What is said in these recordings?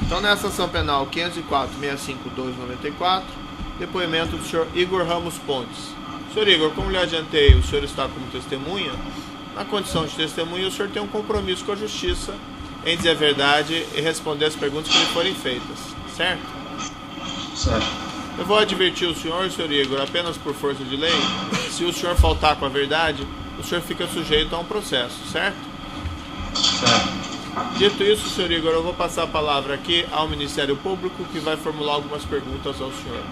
Então, nessa ação penal 504.652/94, depoimento do senhor Igor Ramos Pontes. Senhor Igor, como lhe adiantei, o senhor está como testemunha. Na condição de testemunha, o senhor tem um compromisso com a justiça em dizer a verdade e responder as perguntas que lhe forem feitas, certo? Certo. Eu vou advertir o senhor Igor, apenas por força de lei, se o senhor faltar com a verdade, o senhor fica sujeito a um processo, certo? Certo. Dito isso, senhor Igor, eu vou passar a palavra aqui ao Ministério Público, que vai formular algumas perguntas ao senhor.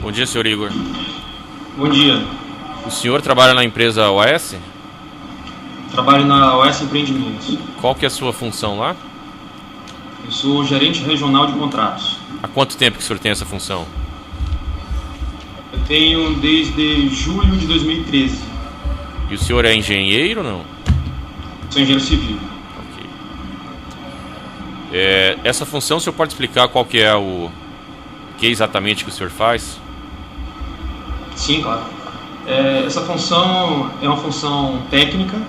Bom dia, senhor Igor. Bom dia. O senhor trabalha na empresa OS? Trabalho na OS Empreendimentos. Qual que é a sua função lá? Eu sou gerente regional de contratos. Há quanto tempo que o senhor tem essa função? Eu tenho desde julho de 2013. E o senhor é engenheiro ou não? Sou engenheiro civil. Ok. Essa função, o senhor pode explicar qual que é o que exatamente que o senhor faz? Sim, claro. Essa função é uma função técnica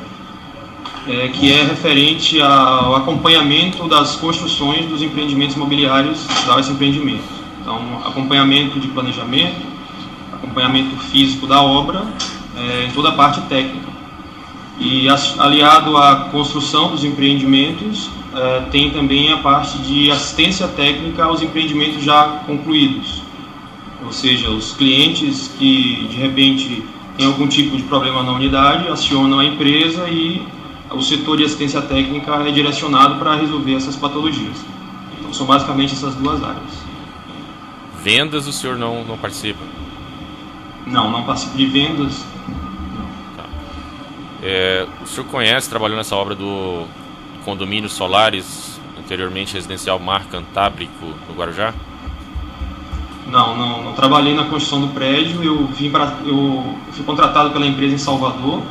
que é referente ao acompanhamento das construções dos empreendimentos imobiliários da OS Empreendimentos. Então, acompanhamento de planejamento, acompanhamento físico da obra, em toda a parte técnica. E aliado à construção dos empreendimentos, tem também a parte de assistência técnica aos empreendimentos já concluídos. Ou seja, os clientes que de repente têm algum tipo de problema na unidade acionam a empresa e o setor de assistência técnica é direcionado para resolver essas patologias. Então são basicamente essas duas áreas. Vendas o senhor não participa? Não participo de vendas. O senhor conhece, trabalhou nessa obra do condomínio Solares, anteriormente residencial Mar Cantábrico, no Guarujá? Não trabalhei na construção do prédio. Eu fui contratado pela empresa em Salvador,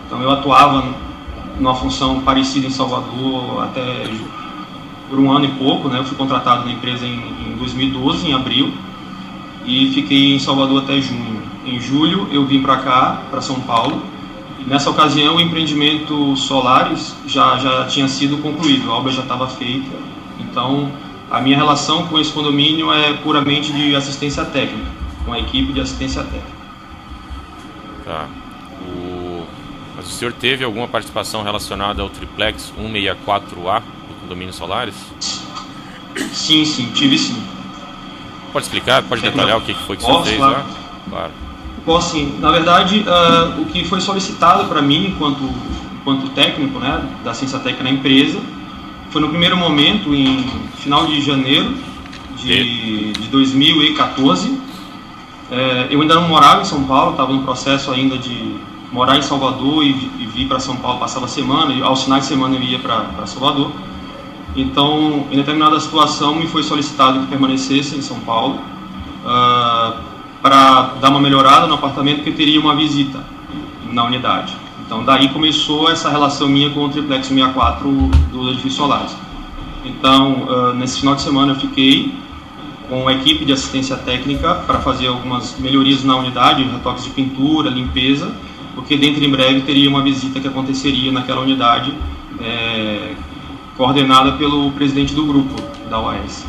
então eu atuava numa função parecida em Salvador até por um ano e pouco, né? Eu fui contratado na empresa em 2012, em abril, e fiquei em Salvador até junho. Em julho eu vim para cá, para São Paulo. Nessa ocasião, o empreendimento Solares já tinha sido concluído, a obra já estava feita. Então, a minha relação com esse condomínio é puramente de assistência técnica, com a equipe de assistência técnica. Tá. Mas o senhor teve alguma participação relacionada ao triplex 164A do condomínio Solares? Sim, tive sim. Pode explicar? Pode detalhar o que foi que o senhor fez lá? Claro. Posso sim. Na verdade, o que foi solicitado para mim enquanto técnico, né, da assistência técnica na empresa, foi no primeiro momento, em final de janeiro de 2014. Eu ainda não morava em São Paulo, estava no processo ainda de morar em Salvador e vir para São Paulo, passava a semana, e aos finais de semana eu ia para Salvador. Então, em determinada situação, me foi solicitado que permanecesse em São Paulo, para dar uma melhorada no apartamento, porque teria uma visita na unidade. Então daí começou essa relação minha com o triplex 64 do edifício Solares. Então nesse final de semana eu fiquei com a equipe de assistência técnica para fazer algumas melhorias na unidade, retoques de pintura, limpeza, porque dentro em breve teria uma visita que aconteceria naquela unidade, coordenada pelo presidente do grupo da OAS.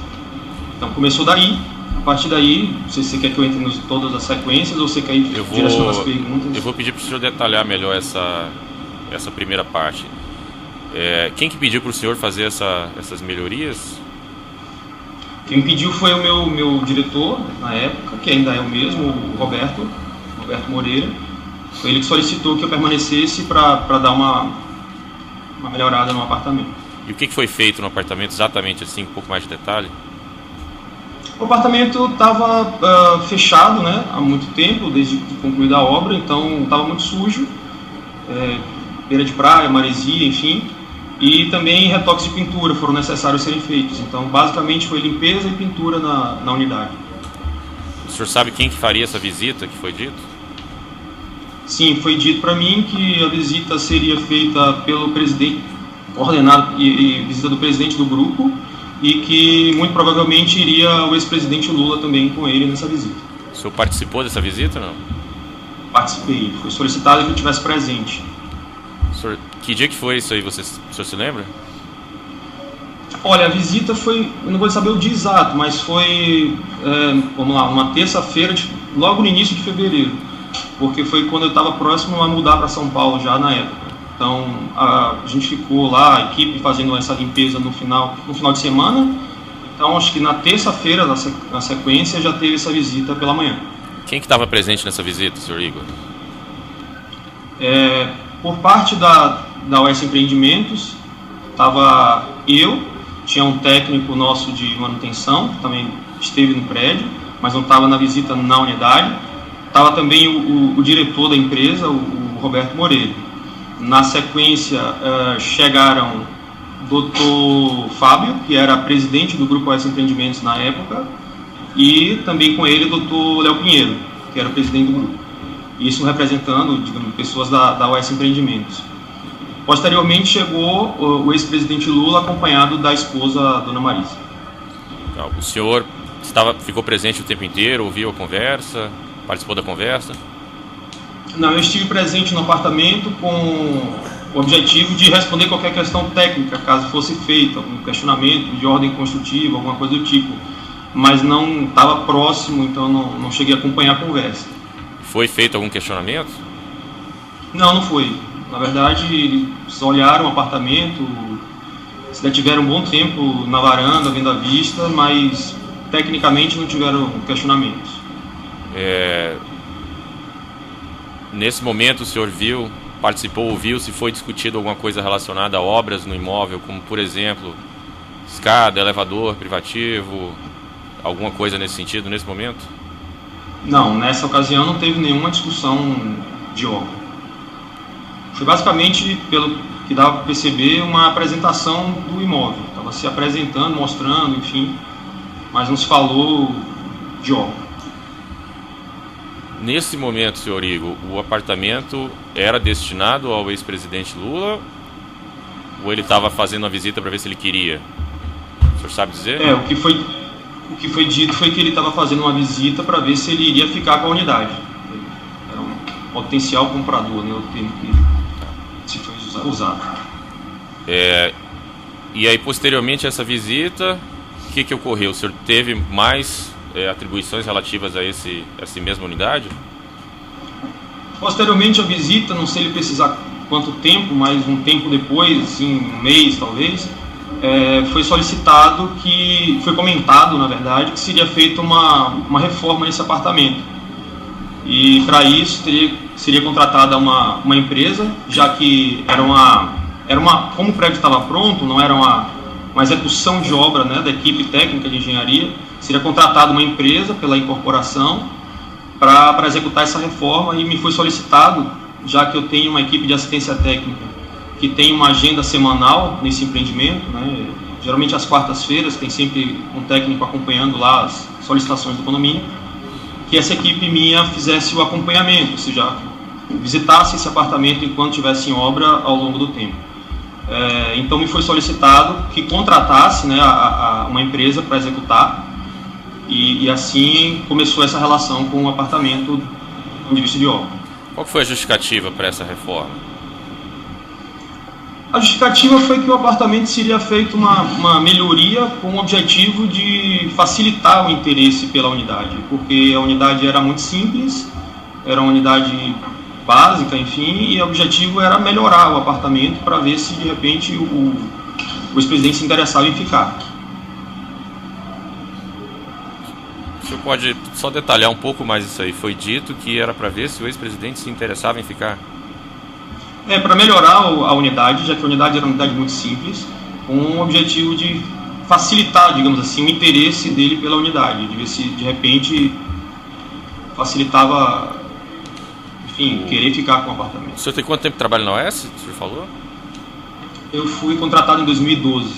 Então começou daí. A partir daí, não sei se você quer que eu entre em todas as sequências ou você quer direcionar as perguntas. Eu vou pedir para o senhor detalhar melhor essa primeira parte. Quem que pediu para o senhor fazer essas melhorias? Quem pediu foi o meu diretor, na época, que ainda é o mesmo, o Roberto Moreira. Foi ele que solicitou que eu permanecesse para dar uma melhorada no apartamento. E o que foi feito no apartamento exatamente assim, um pouco mais de detalhe? O apartamento estava fechado, né, há muito tempo, desde concluída a obra, então estava muito sujo, beira de praia, maresia, enfim, e também retoques de pintura foram necessários serem feitos. Então, basicamente, foi limpeza e pintura na unidade. O senhor sabe quem que faria essa visita, que foi dito? Sim, foi dito para mim que a visita seria feita pelo presidente, coordenada e visita do presidente do grupo, e que muito provavelmente iria o ex-presidente Lula também com ele nessa visita. O senhor participou dessa visita ou não? Participei, foi solicitado que eu estivesse presente. Senhor, que dia que foi isso aí, o senhor se lembra? Olha, a visita foi, eu não vou saber o dia exato, mas foi, vamos lá, uma terça-feira, logo no início de fevereiro, porque foi quando eu estava próximo a mudar para São Paulo já na época. Então a gente ficou lá, a equipe fazendo essa limpeza no final de semana. Então acho que na terça-feira, na sequência, já teve essa visita pela manhã. Quem que estava presente nessa visita, senhor Igor? Por parte da OS Empreendimentos, estava eu, tinha um técnico nosso de manutenção, que também esteve no prédio, mas não estava na visita na unidade. Estava também o diretor da empresa, o Roberto Moreira. Na sequência, chegaram o Dr. Fábio, que era presidente do Grupo OS Empreendimentos na época, e também com ele o Dr. Léo Pinheiro, que era o presidente do grupo. Isso representando, digamos, pessoas da OS Empreendimentos. Posteriormente chegou o ex-presidente Lula, acompanhado da esposa, Dona Marisa. O senhor ficou presente o tempo inteiro, ouviu a conversa, participou da conversa? Não, eu estive presente no apartamento com o objetivo de responder qualquer questão técnica, caso fosse feita, algum questionamento de ordem construtiva, alguma coisa do tipo. Mas não estava próximo, então não cheguei a acompanhar a conversa. Foi feito algum questionamento? Não foi. Na verdade, eles olharam o apartamento, se tiveram um bom tempo na varanda, vendo a vista, mas tecnicamente não tiveram questionamentos. Nesse momento o senhor ouviu se foi discutido alguma coisa relacionada a obras no imóvel, como por exemplo, escada, elevador privativo, alguma coisa nesse sentido nesse momento? Não, nessa ocasião não teve nenhuma discussão de obra. Foi basicamente, pelo que dava para perceber, uma apresentação do imóvel. Estava se apresentando, mostrando, enfim, mas não se falou de obra. Nesse momento, senhor Igor, o apartamento era destinado ao ex-presidente Lula ou ele estava fazendo uma visita para ver se ele queria? O senhor sabe dizer? O que foi dito foi que ele estava fazendo uma visita para ver se ele iria ficar com a unidade. Era um potencial comprador, né, o termo que se foi usado. E aí, posteriormente a essa visita, o que ocorreu? O senhor teve mais atribuições relativas a essa mesma unidade? Posteriormente à visita, não sei ele precisar quanto tempo, mas um tempo depois, assim, um mês talvez, foi solicitado foi comentado, na verdade, que seria feita uma reforma nesse apartamento. E para isso seria contratada uma empresa, já que como o prédio estava pronto, não era uma execução de obra, né, da equipe técnica de engenharia, seria contratada uma empresa pela incorporação para executar essa reforma, e me foi solicitado, já que eu tenho uma equipe de assistência técnica que tem uma agenda semanal nesse empreendimento, né, geralmente às quartas-feiras tem sempre um técnico acompanhando lá as solicitações do condomínio, que essa equipe minha fizesse o acompanhamento, ou seja, visitasse esse apartamento enquanto estivesse em obra ao longo do tempo. Então me foi solicitado que contratasse, né, uma empresa para executar, e assim começou essa relação com o apartamento do ponto de vista de obra. Qual foi a justificativa para essa reforma? A justificativa foi que o apartamento seria feito uma melhoria com o objetivo de facilitar o interesse pela unidade, porque a unidade era muito simples, era uma unidade básica, enfim, e o objetivo era melhorar o apartamento para ver se de repente o ex-presidente se interessava em ficar. O senhor pode só detalhar um pouco mais isso aí? Foi dito que era para ver se o ex-presidente se interessava em ficar? Para melhorar a unidade, já que a unidade era uma unidade muito simples, com o objetivo de facilitar, digamos assim, o interesse dele pela unidade, de ver se de repente facilitava, enfim, querer ficar com o apartamento. O senhor tem quanto tempo de trabalho na OS, o senhor falou? Eu fui contratado em 2012.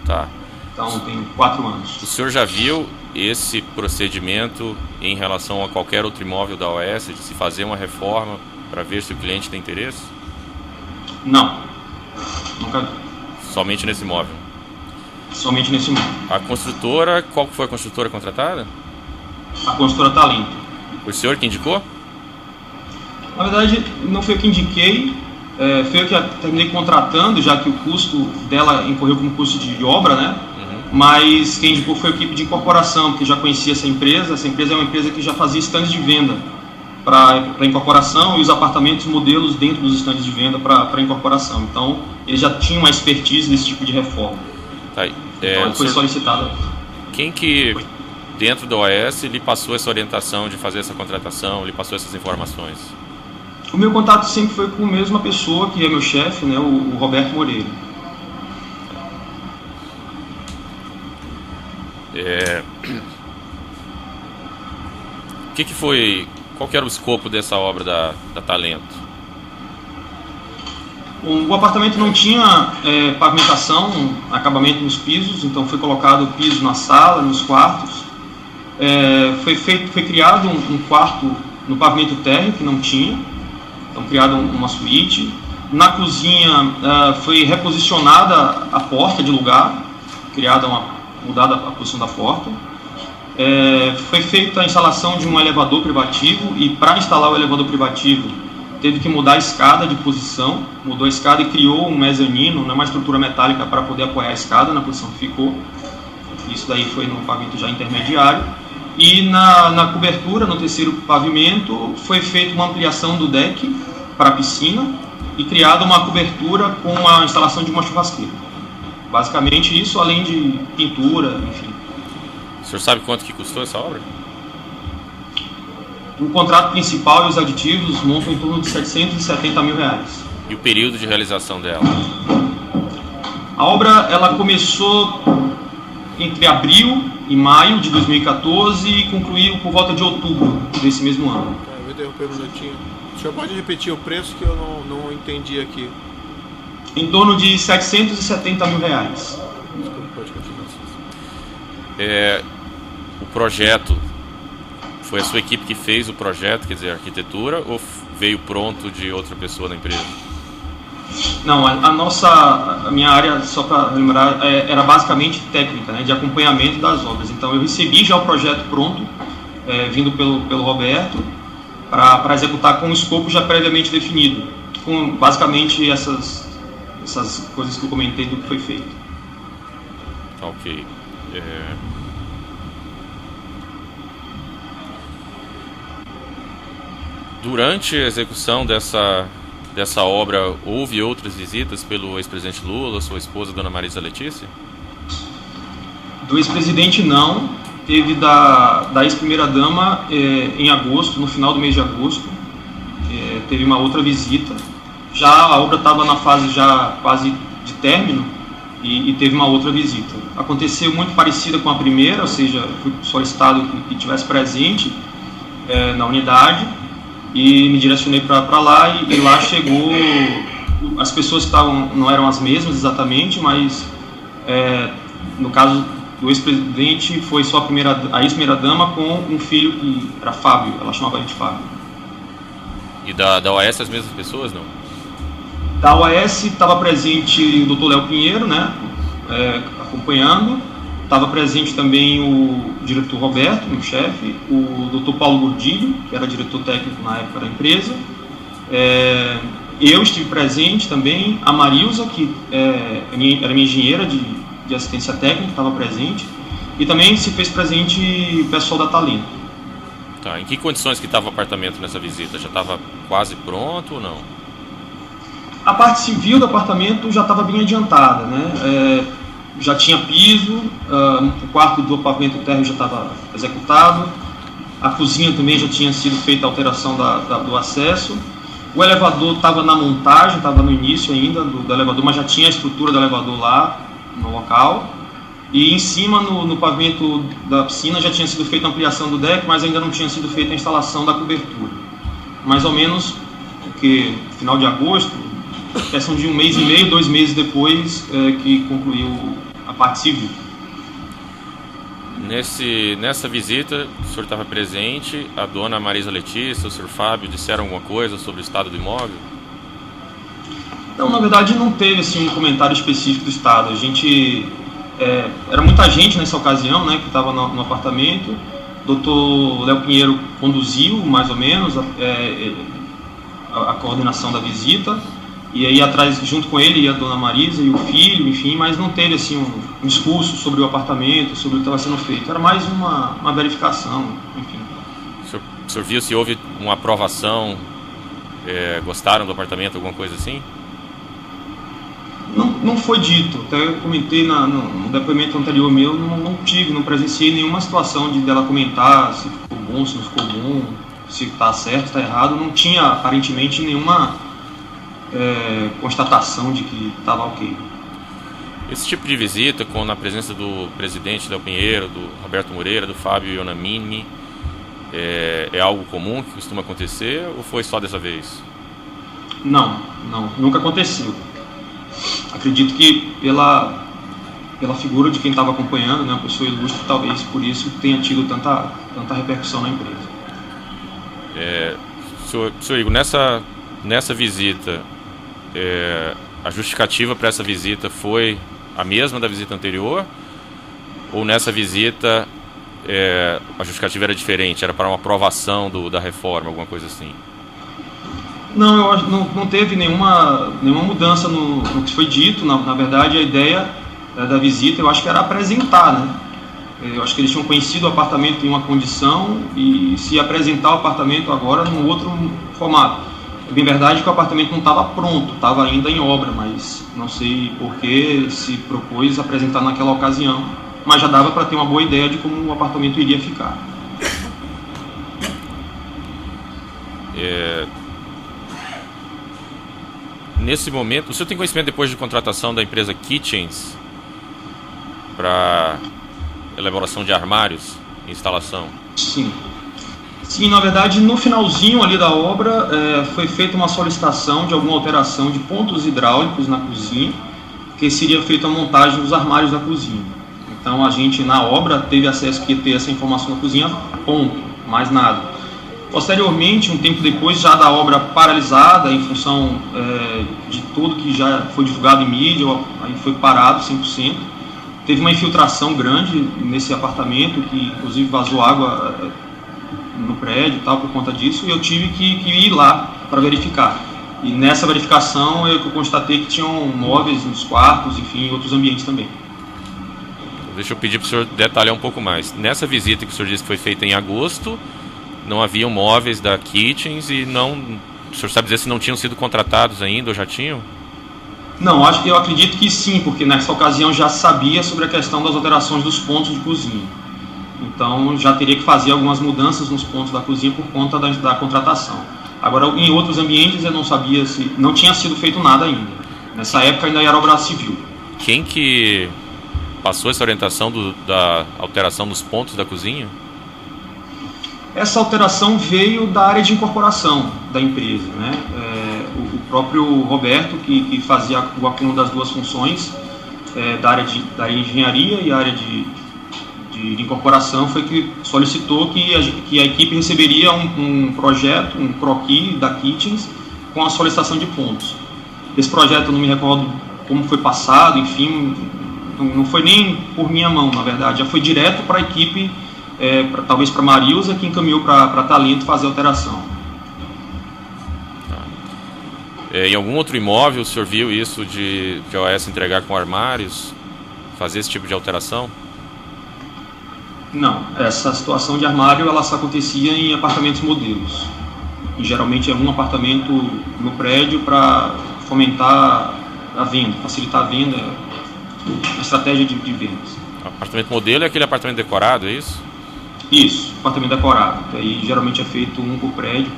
Tá. Então tem 4 anos. O senhor já viu esse procedimento em relação a qualquer outro imóvel da OS, de se fazer uma reforma para ver se o cliente tem interesse? Não, nunca vi. Somente nesse imóvel? Somente nesse imóvel. A construtora, qual foi a construtora contratada? A construtora Talento. O senhor que indicou? Na verdade, não foi eu que indiquei, foi eu que terminei contratando, já que o custo dela incorreu como custo de obra, né? mas quem indicou foi a equipe de incorporação, porque já conhecia essa empresa. Essa empresa é uma empresa que já fazia estandes de venda para incorporação e os apartamentos modelos dentro dos estandes de venda para incorporação. Então, eles já tinham uma expertise desse tipo de reforma. Tá. Então, foi solicitado. Quem que, dentro da OAS, lhe passou essa orientação de fazer essa contratação, lhe passou essas informações? O meu contato sempre foi com a mesma pessoa, que é meu chefe, né, o Roberto Moreira. Qual que era o escopo dessa obra da Talento? O apartamento não tinha pavimentação, acabamento nos pisos, então foi colocado piso na sala, nos quartos. Foi criado um quarto no pavimento térreo, que não tinha, então criado uma suíte. Na cozinha foi reposicionada a porta de lugar, mudada a posição da porta. Foi feita a instalação de um elevador privativo, e para instalar o elevador privativo teve que mudar a escada de posição, mudou a escada e criou um mezanino, uma estrutura metálica para poder apoiar a escada na posição que ficou. Isso daí foi no pavimento já intermediário. E na cobertura, no terceiro pavimento, foi feita uma ampliação do deck para a piscina e criada uma cobertura com a instalação de uma churrasqueira. Basicamente isso, além de pintura, enfim. O senhor sabe quanto que custou essa obra? O contrato principal e os aditivos montam em torno de R$770 mil. E o período de realização dela? A obra ela começou entre abril e maio de 2014 e concluiu por volta de outubro desse mesmo ano. Eu vou interromper um minutinho. O senhor pode repetir o preço que eu não entendi aqui? Em torno de R$770 mil. Desculpa, pode continuar. O projeto, foi a sua equipe que fez o projeto, quer dizer, a arquitetura, ou veio pronto de outra pessoa da empresa? Não, a minha área, só para lembrar, era basicamente técnica, né, de acompanhamento das obras. Então eu recebi já o projeto pronto, vindo pelo Roberto, para executar com um escopo já previamente definido, com basicamente essas coisas que eu comentei do que foi feito. Ok. Durante a execução dessa obra, houve outras visitas pelo ex-presidente Lula, sua esposa, Dona Marisa Letícia? Do ex-presidente não, teve da ex-primeira-dama em agosto, no final do mês de agosto, teve uma outra visita. Já a obra estava na fase já quase de término e teve uma outra visita. Aconteceu muito parecida com a primeira, ou seja, fui solicitado que estivesse presente na unidade, e me direcionei para lá, e lá chegou, as pessoas que estavam não eram as mesmas exatamente, mas no caso do ex-presidente foi só a ex-primeira-dama com um filho que era Fábio, ela chamava ele de Fábio. E da OAS as mesmas pessoas, não? Da OAS estava presente o Dr. Léo Pinheiro, né, acompanhando. Estava presente também o diretor Roberto, meu chefe, o Dr. Paulo Gordilho, que era diretor técnico na época da empresa. Eu estive presente também, a Marilza, que era minha engenheira de assistência técnica, estava presente. E também se fez presente o pessoal da Talento. Tá, em que condições que estava o apartamento nessa visita? Já estava quase pronto ou não? A parte civil do apartamento já estava bem adiantada, né? Já tinha piso, o quarto do pavimento térreo já estava executado, a cozinha também já tinha sido feita a alteração do acesso, o elevador estava na montagem, estava no início ainda do elevador, mas já tinha a estrutura do elevador lá no local, e em cima no pavimento da piscina já tinha sido feita a ampliação do deck, mas ainda não tinha sido feita a instalação da cobertura. Mais ou menos, porque final de agosto, questão de 1 mês e meio, 2 meses depois que concluiu a parte civil. Nessa visita, o senhor estava presente, a dona Marisa Letícia, o senhor Fábio disseram alguma coisa sobre o estado do imóvel? Não, na verdade não teve assim, um comentário específico do estado. A gente, era muita gente nessa ocasião, né, que estava no apartamento. O Dr. Léo Pinheiro conduziu mais ou menos a coordenação da visita. E aí atrás, junto com ele, ia a dona Marisa e o filho, enfim, mas não teve assim um discurso sobre o apartamento, sobre o que estava sendo feito. Era mais uma verificação, enfim. O senhor viu se houve uma aprovação, gostaram do apartamento, alguma coisa assim? Não foi dito, até eu comentei no depoimento anterior meu, não presenciei nenhuma situação de dela comentar se ficou bom, se não ficou bom, se está certo, está errado. Não tinha aparentemente nenhuma constatação de que estava ok. Esse tipo de visita, com na presença do presidente Del Pinheiro, do Roberto Moreira, do Fábio Ionamini, é algo comum que costuma acontecer ou foi só dessa vez? Não, nunca aconteceu. Acredito que pela figura de quem estava acompanhando, né, uma pessoa ilustre, talvez por isso tenha tido tanta repercussão na empresa. Senhor Igor, nessa visita, a justificativa para essa visita foi a mesma da visita anterior? Ou nessa visita a justificativa era diferente, era para uma aprovação da reforma, alguma coisa assim? Não, eu acho não teve nenhuma mudança no que foi dito. Na verdade, a ideia da visita, eu acho que era apresentar, né? Eu acho que eles tinham conhecido o apartamento em uma condição e se apresentar o apartamento agora num outro formato. É bem verdade que o apartamento não estava pronto, estava ainda em obra, mas não sei por que se propôs apresentar naquela ocasião, mas já dava para ter uma boa ideia de como o apartamento iria ficar. Nesse momento, o senhor tem conhecimento depois de contratação da empresa Kitchens para elaboração de armários e instalação? Sim, na verdade, no finalzinho ali da obra foi feita uma solicitação de alguma alteração de pontos hidráulicos na cozinha, que seria feita a montagem dos armários da cozinha. Então a gente na obra teve acesso, que ia ter essa informação na cozinha, ponto, mais nada. Posteriormente, um tempo depois, já da obra paralisada, em função de tudo que já foi divulgado em mídia, aí foi parado 100%. Teve uma infiltração grande nesse apartamento, que inclusive vazou água no prédio e tal, por conta disso, e eu tive que ir lá para verificar. E nessa verificação eu constatei que tinham móveis nos quartos, enfim, em outros ambientes também. Deixa eu pedir para o senhor detalhar um pouco mais. Nessa visita que o senhor disse que foi feita em agosto, não haviam móveis da Kitchens e o senhor sabe dizer se não tinham sido contratados ainda ou já tinham? Não, eu acredito que sim, porque nessa ocasião já sabia sobre a questão das alterações dos pontos de cozinha. Então já teria que fazer algumas mudanças nos pontos da cozinha por conta da contratação. Agora, em outros ambientes eu não sabia se não tinha sido feito nada ainda. Nessa época ainda era obra civil. Quem que passou essa orientação da alteração dos pontos da cozinha? Essa alteração veio da área de incorporação da empresa, né? O próprio Roberto, que fazia o acúmulo das duas funções, da área de engenharia e a área de incorporação, foi que solicitou que a equipe receberia um projeto, um croquis da Kitchens, com a solicitação de pontos. Esse projeto eu não me recordo como foi passado, enfim, não foi nem por minha mão, na verdade, já foi direto para a equipe, talvez para a Marilza, que encaminhou para Talento fazer a alteração. Em algum outro imóvel o senhor viu isso de OAS entregar com armários, fazer esse tipo de alteração? Não, essa situação de armário ela só acontecia em apartamentos modelos. E geralmente é um apartamento no prédio para fomentar a venda, facilitar a venda, a estratégia de vendas. Apartamento modelo é aquele apartamento decorado, é isso? Isso, apartamento decorado. Aí geralmente é feito um por prédio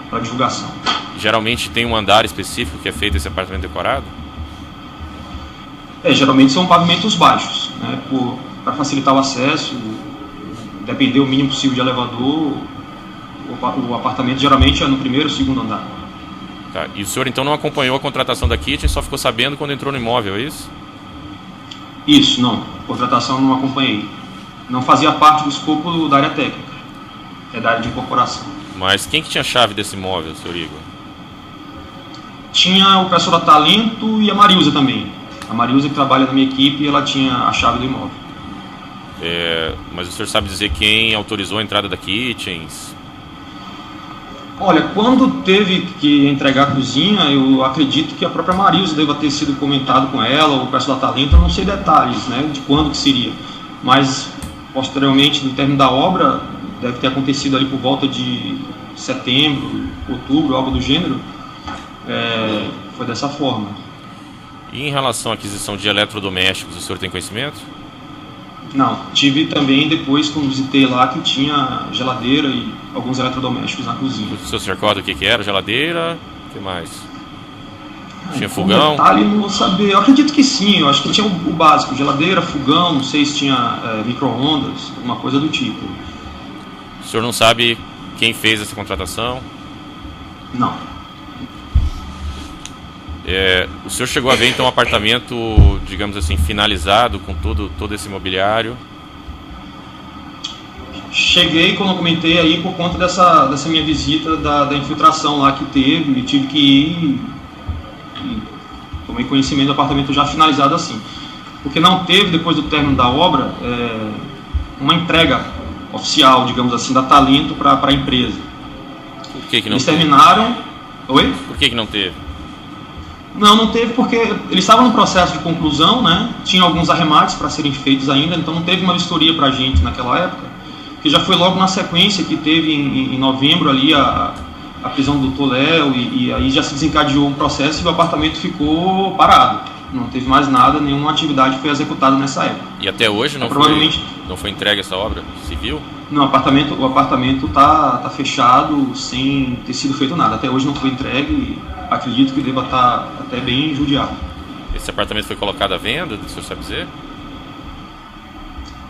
para divulgação. Geralmente tem um andar específico que é feito esse apartamento decorado? Geralmente são pavimentos baixos, né, para facilitar o acesso, depender o mínimo possível de elevador. O apartamento geralmente é no primeiro ou segundo andar. Tá. E o senhor então não acompanhou a contratação da Kitchen, só ficou sabendo quando entrou no imóvel, é isso? Isso, não. Contratação não acompanhei. Não fazia parte do escopo da área técnica, da área de incorporação. Mas quem que tinha a chave desse imóvel, senhor Igor? Tinha o pessoal da Talento e a Marilza também. A Marilza, que trabalha na minha equipe, ela tinha a chave do imóvel. Mas o senhor sabe dizer quem autorizou a entrada da Kitchens? Olha, quando teve que entregar a cozinha, eu acredito que a própria Marisa deva ter sido comentado com ela, ou o pessoal da Talento, eu não sei detalhes, né, de quando que seria. Mas, posteriormente, no término da obra, deve ter acontecido ali por volta de setembro, outubro, algo do gênero. Foi dessa forma. E em relação à aquisição de eletrodomésticos, o senhor tem conhecimento? Não, tive também depois, quando visitei lá, que tinha geladeira e alguns eletrodomésticos na cozinha. O senhor se recorda o que era? Geladeira? O que mais? Tinha Com fogão? detalhe, não vou saber. Eu acredito que sim, eu acho que tinha o básico, geladeira, fogão, não sei se tinha micro-ondas, alguma coisa do tipo. O senhor não sabe quem fez essa contratação? Não. O senhor chegou a ver então um apartamento, digamos assim, finalizado com todo esse mobiliário? Cheguei, como eu comentei aí, por conta dessa minha visita da infiltração lá que teve, e tive que ir e tomei conhecimento do apartamento já finalizado assim. Porque não teve, depois do término da obra, uma entrega oficial, digamos assim, da Talento para a empresa. Por que não Eles teve? terminaram... Oi? Por que não teve? Não teve porque eles estavam no processo de conclusão, né? Tinha alguns arremates para serem feitos ainda, então não teve uma vistoria para a gente naquela época, que já foi logo na sequência que teve em novembro ali a prisão do Dr. Léo e aí já se desencadeou um processo e o apartamento ficou parado. Não teve mais nada, nenhuma atividade foi executada nessa época. E até hoje não foi entregue essa obra civil? Não, o apartamento tá fechado sem ter sido feito nada. Até hoje não foi entregue e acredito que deva estar até bem judiado. Esse apartamento foi colocado à venda, o senhor sabe dizer?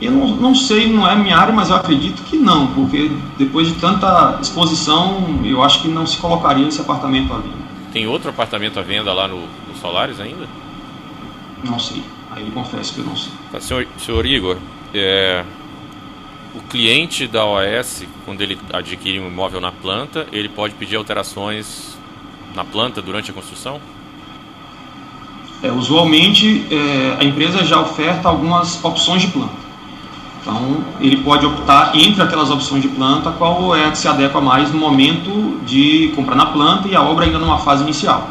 Eu não sei, não é minha área, mas eu acredito que não, porque depois de tanta exposição, eu acho que não se colocaria esse apartamento à venda. Tem outro apartamento à venda lá no Solaris ainda? Não sei, aí eu confesso que eu não sei. Tá, senhor Igor, o cliente da OAS, quando ele adquire um imóvel na planta, ele pode pedir alterações na planta durante a construção? Usualmente, a empresa já oferta algumas opções de planta. Então, ele pode optar entre aquelas opções de planta, qual é a que se adequa mais no momento de comprar na planta e a obra ainda numa fase inicial.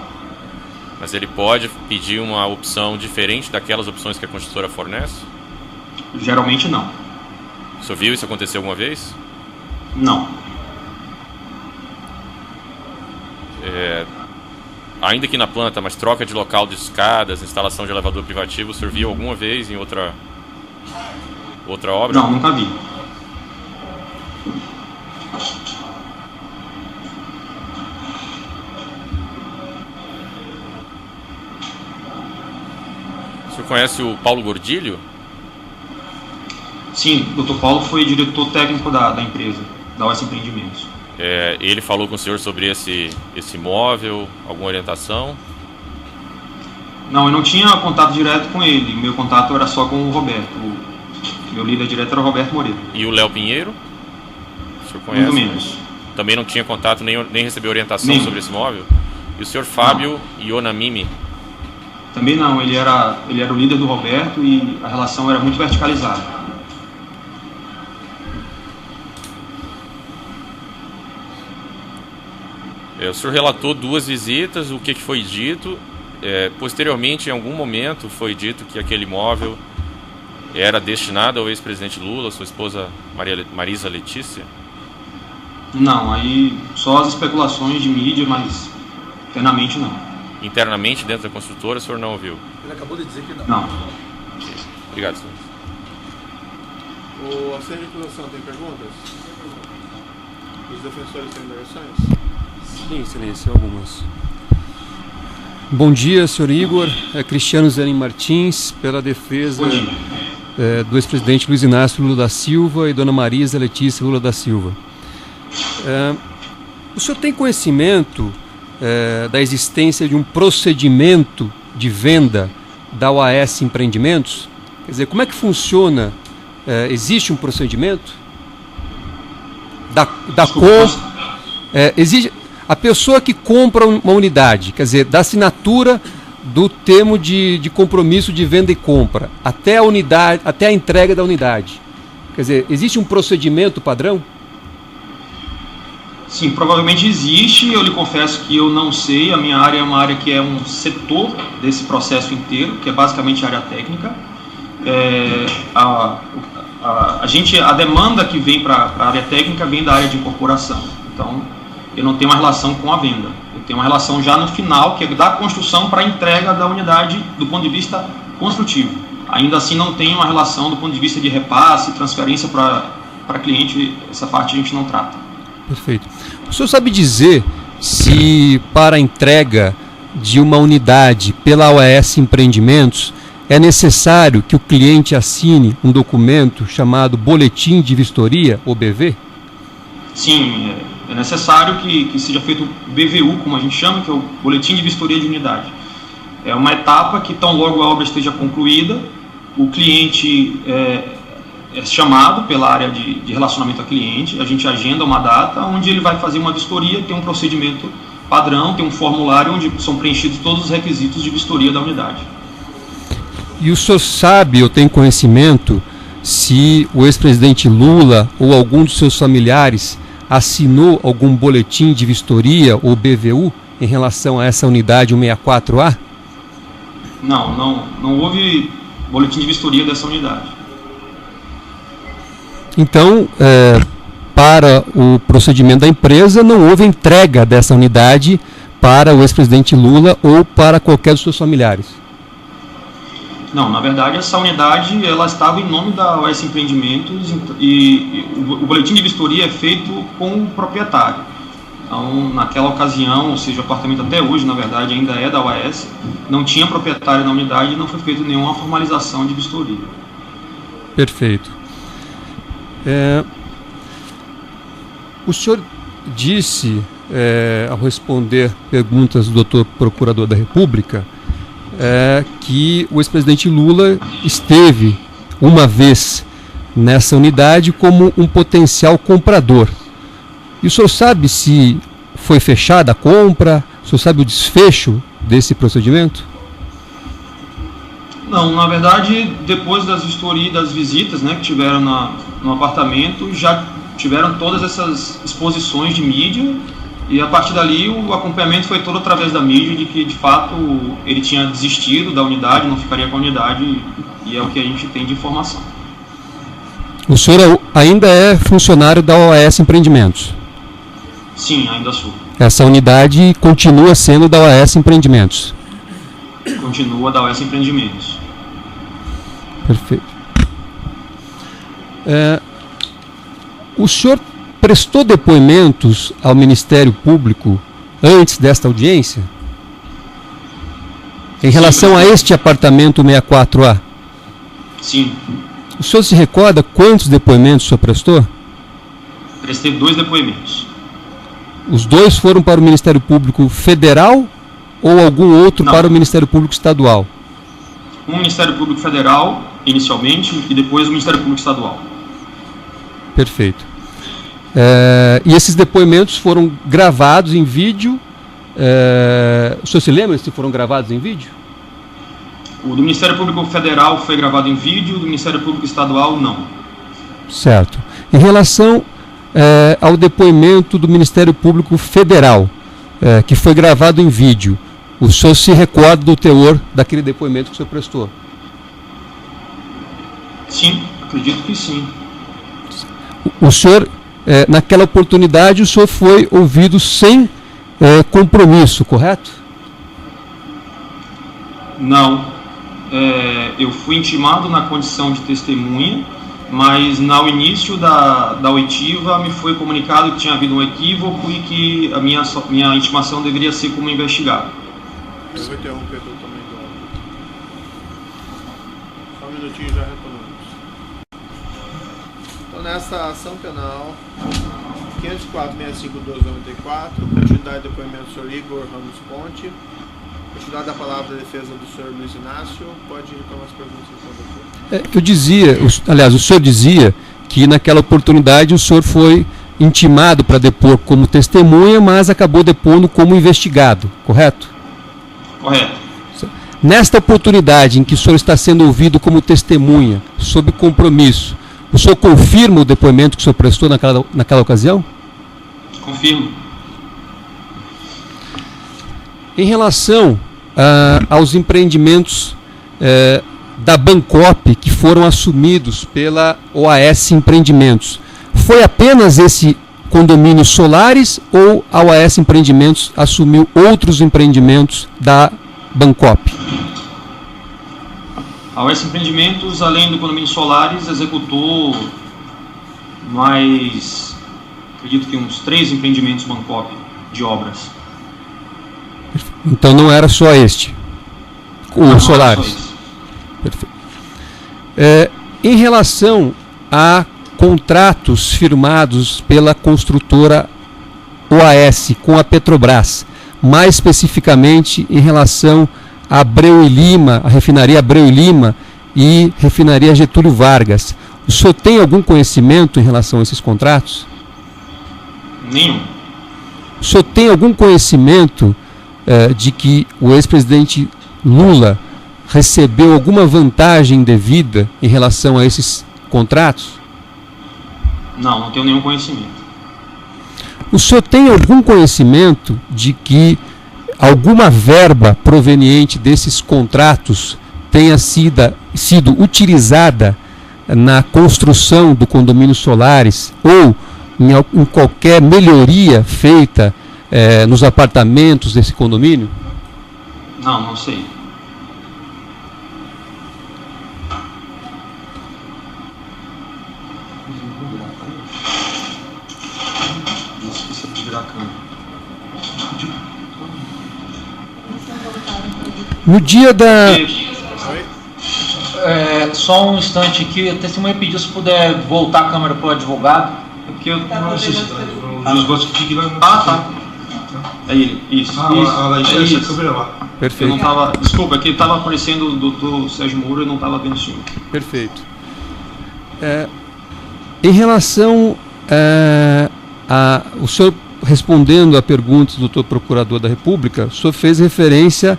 Mas ele pode pedir uma opção diferente daquelas opções que a construtora fornece? Geralmente não. O senhor viu isso acontecer alguma vez? Não. Ainda aqui na planta, mas troca de local de escadas, instalação de elevador privativo, o senhor viu alguma vez em outra obra? Não, nunca vi. O senhor conhece o Paulo Gordilho? Sim, o Dr. Paulo foi diretor técnico da empresa, da OS Empreendimentos. Ele falou com o senhor sobre esse imóvel, alguma orientação? Não, eu não tinha contato direto com ele, meu contato era só com o Roberto. Meu líder direto era o Roberto Moreira. E o Léo Pinheiro? O senhor conhece? Muito menos. Também não tinha contato, nem recebeu orientação sobre esse imóvel? E o senhor Fábio Ionamimi? Também não, ele era o líder do Roberto e a relação era muito verticalizada. O senhor relatou 2 visitas, o que foi dito. Posteriormente, em algum momento, foi dito que aquele imóvel era destinado ao ex-presidente Lula, sua esposa Marisa Letícia? Não, aí só as especulações de mídia, mas internamente não. Internamente, dentro da construtora, o senhor não ouviu? Ele acabou de dizer que não. Não. Obrigado, senhor. O assento de acusação tem perguntas? Os defensores têm indagações? Sim, excelência, algumas. Bom dia, senhor Igor. Cristiano Zelim Martins, pela defesa do ex-presidente Luiz Inácio Lula da Silva e dona Marisa Letícia Lula da Silva. O senhor tem conhecimento da existência de um procedimento de venda da OAS Empreendimentos? Quer dizer, como é que funciona? Existe um procedimento? Existe a pessoa que compra uma unidade, quer dizer, da assinatura do termo de compromisso de venda e compra até a unidade, até a entrega da unidade. Quer dizer, existe um procedimento padrão? Sim, provavelmente existe, eu lhe confesso que eu não sei, a minha área é uma área que é um setor desse processo inteiro, que é basicamente a área técnica. A demanda que vem para a área técnica vem da área de incorporação, então eu não tenho uma relação com a venda, eu tenho uma relação já no final, que é da construção para a entrega da unidade do ponto de vista construtivo. Ainda assim não tem uma relação do ponto de vista de repasse, transferência para cliente, essa parte a gente não trata. Perfeito. O senhor sabe dizer se para a entrega de uma unidade pela OAS Empreendimentos é necessário que o cliente assine um documento chamado Boletim de Vistoria, ou BV? Sim, é necessário que seja feito o BVU, como a gente chama, que é o Boletim de Vistoria de Unidade. É uma etapa que, tão logo a obra esteja concluída, o cliente é chamado pela área de relacionamento a cliente, a gente agenda uma data onde ele vai fazer uma vistoria, tem um procedimento padrão, tem um formulário onde são preenchidos todos os requisitos de vistoria da unidade. E o senhor sabe, ou tem conhecimento, se o ex-presidente Lula ou algum dos seus familiares assinou algum boletim de vistoria ou BVU em relação a essa unidade 164A? Não houve boletim de vistoria dessa unidade. Então, para o procedimento da empresa, não houve entrega dessa unidade para o ex-presidente Lula ou para qualquer dos seus familiares? Não, na verdade, essa unidade ela estava em nome da OAS Empreendimentos e o boletim de vistoria é feito com o proprietário. Então, naquela ocasião, ou seja, o apartamento até hoje, na verdade, ainda é da OAS, não tinha proprietário na unidade e não foi feita nenhuma formalização de vistoria. Perfeito. O senhor disse, ao responder perguntas do Dr. Procurador da República, que o ex-presidente Lula esteve uma vez nessa unidade como um potencial comprador. E o senhor sabe se foi fechada a compra? O senhor sabe o desfecho desse procedimento? Não, na verdade, depois das vistorias, das visitas, né, que tiveram no apartamento, já tiveram todas essas exposições de mídia e a partir dali o acompanhamento foi todo através da mídia de que de fato ele tinha desistido da unidade, não ficaria com a unidade e é o que a gente tem de informação. O senhor ainda é funcionário da OAS Empreendimentos? Sim, ainda sou. Essa unidade continua sendo da OAS Empreendimentos? Continua da OAS Empreendimentos. Perfeito. O senhor prestou depoimentos ao Ministério Público antes desta audiência? Em relação a este apartamento 64A? Sim. O senhor se recorda quantos depoimentos o senhor prestou? Prestei 2 depoimentos. Os 2 foram para o Ministério Público Federal ou algum outro para o Ministério Público Estadual? O Ministério Público Federal, inicialmente, e depois o Ministério Público Estadual. Perfeito. E esses depoimentos foram gravados em vídeo? O senhor se lembra se foram gravados em vídeo? O do Ministério Público Federal foi gravado em vídeo, o do Ministério Público Estadual não. Certo. Em relação ao depoimento do Ministério Público Federal, que foi gravado em vídeo, o senhor se recorda do teor daquele depoimento que o senhor prestou? Sim, acredito que sim. O senhor, naquela oportunidade, o senhor foi ouvido sem compromisso, correto? Não. Eu fui intimado na condição de testemunha, mas no início da oitiva me foi comunicado que tinha havido um equívoco e que a minha intimação deveria ser como investigado. Eu vou interromper totalmente o áudio. Só um minutinho e já retomamos. Então, nessa ação penal 504-65-1294, continuidade do depoimento do Sr. Igor Ramos Ponte, continuidade da palavra da defesa do Sr. Luiz Inácio. Pode retomar as perguntas então, doutor. Eu dizia, aliás, o senhor dizia que naquela oportunidade o senhor foi intimado para depor como testemunha, mas acabou depondo como investigado, correto? Correto. Nesta oportunidade em que o senhor está sendo ouvido como testemunha, sob compromisso, o senhor confirma o depoimento que o senhor prestou naquela ocasião? Confirmo. Em relação aos empreendimentos da Bancop que foram assumidos pela OAS Empreendimentos, foi apenas esse condomínio Solaris ou a OAS Empreendimentos assumiu outros empreendimentos da Bancop? A OAS Empreendimentos, além do condomínio Solaris, executou mais, acredito que uns 3 empreendimentos Bancop de obras. Então não era só este, o Solaris. Perfeito. Em relação a contratos firmados pela construtora OAS com a Petrobras, mais especificamente em relação a Abreu e Lima, a refinaria Abreu e Lima e refinaria Getúlio Vargas, o senhor tem algum conhecimento em relação a esses contratos? Nenhum. O senhor tem algum conhecimento de que o ex-presidente Lula recebeu alguma vantagem indevida em relação a esses contratos? Não tenho nenhum conhecimento. O senhor tem algum conhecimento de que alguma verba proveniente desses contratos tenha sido utilizada na construção do condomínio Solaris ou em qualquer melhoria feita nos apartamentos desse condomínio? Não sei. No dia da... Só um instante aqui, a testemunha pediu se puder voltar a câmera para o advogado. É porque eu não sei se os votos que vai... tá. É ele, isso. Perfeito. Eu não tava, desculpa, é que estava aparecendo o doutor Sérgio Moura e eu não estava vendo o senhor. Perfeito. Em relação o senhor respondendo à pergunta do doutor Procurador da República, o senhor fez referência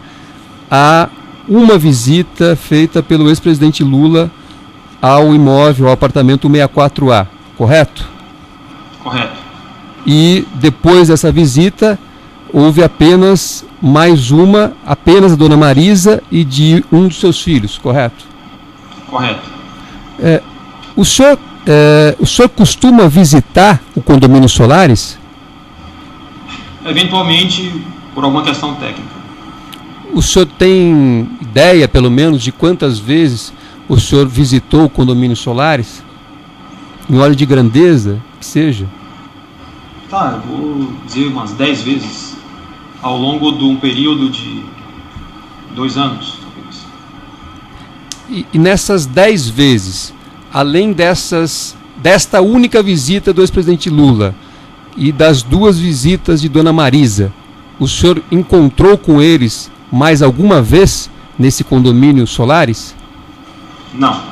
a uma visita feita pelo ex-presidente Lula ao imóvel, ao apartamento 64A, correto? Correto. E depois dessa visita, houve apenas mais uma, apenas a dona Marisa e de um dos seus filhos, correto? Correto. O senhor costuma visitar o condomínio Solaris? Eventualmente, por alguma questão técnica. O senhor tem ideia, pelo menos, de quantas vezes o senhor visitou o condomínio Solaris? Em ordem de grandeza, que seja? Tá, eu vou dizer umas 10 vezes. Ao longo de um período de 2 anos, talvez. E nessas 10 vezes, além desta única visita do ex-presidente Lula e das 2 visitas de dona Marisa, o senhor encontrou com eles mais alguma vez nesse condomínio Solaris? Não.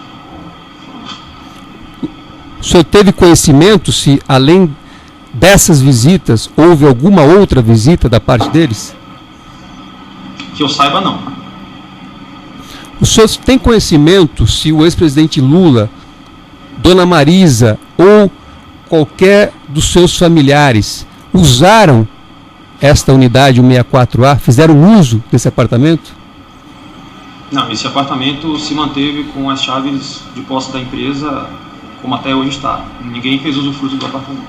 O senhor teve conhecimento se, além dessas visitas, houve alguma outra visita da parte deles? Que eu saiba, não. O senhor tem conhecimento se o ex-presidente Lula, dona Marisa ou qualquer dos seus familiares usaram esta unidade 164A, fizeram uso desse apartamento? Não, esse apartamento se manteve com as chaves de posse da empresa como até hoje está. Ninguém fez usufruto do apartamento.